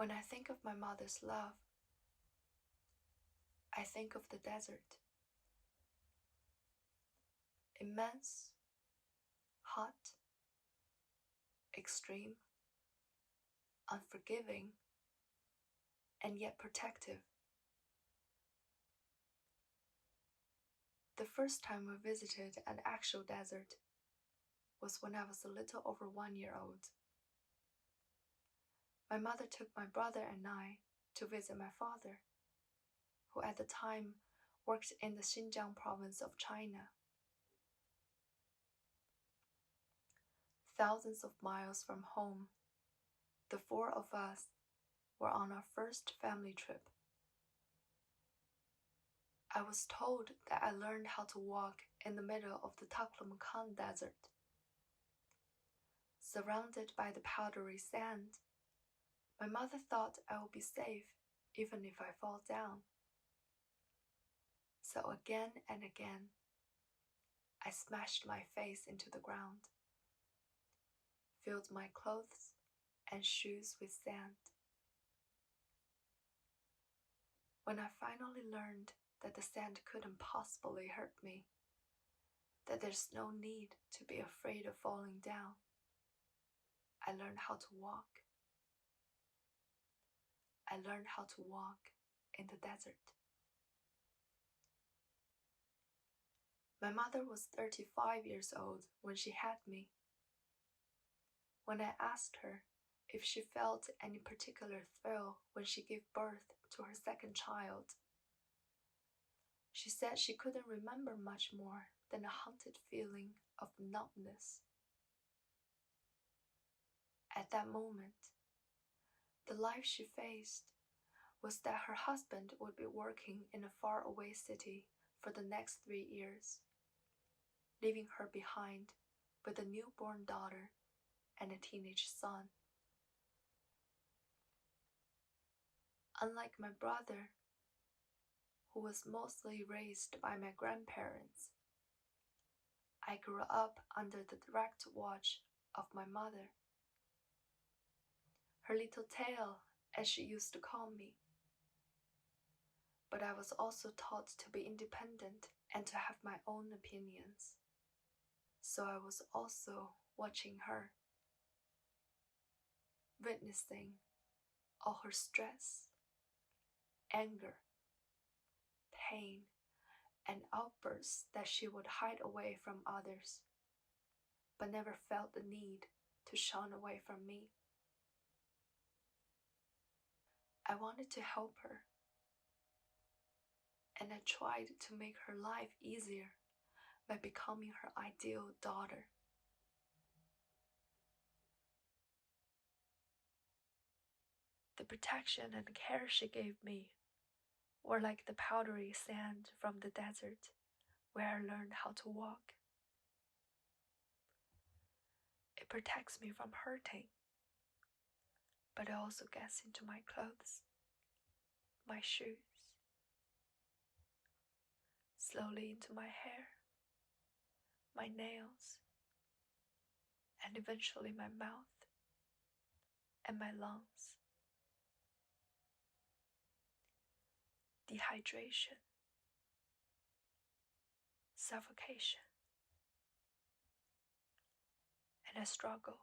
When I think of my mother's love, I think of the desert. Immense, hot, extreme, unforgiving, and yet protective. The first time we visited an actual desert was when I was a little over 1 year old. My mother took my brother and I to visit my father, who at the time worked in the Xinjiang province of China. Thousands of miles from home, the four of us were on our first family trip. I was told that I learned how to walk in the middle of the Taklamakan Desert. Surrounded by the powdery sand, my mother thought I would be safe even if I fall down. So again and again, I smashed my face into the ground, filled my clothes and shoes with sand. When I finally learned that the sand couldn't possibly hurt me, that there's no need to be afraid of falling down, I learned how to walk. I learned how to walk in the desert. My mother was 35 years old when she had me. When I asked her if she felt any particular thrill when she gave birth to her second child, she said she couldn't remember much more than a haunted feeling of numbness. At that moment, the life she faced was that her husband would be working in a faraway city for the next 3 years, leaving her behind with a newborn daughter and a teenage son. Unlike my brother, who was mostly raised by my grandparents, I grew up under the direct watch of my mother. Her little tail, as she used to call me. But I was also taught to be independent and to have my own opinions. So I was also watching her, witnessing all her stress, anger, pain, and outbursts that she would hide away from others, but never felt the need to shun away from me. I wanted to help her, and I tried to make her life easier by becoming her ideal daughter. The protection and care she gave me were like the powdery sand from the desert where I learned how to walk. It protects me from hurting, but it also gets into my clothes, my shoes, slowly into my hair, my nails, and eventually my mouth and my lungs. Dehydration, suffocation, and a struggle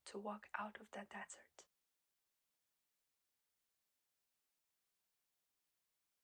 to walk out of that desert.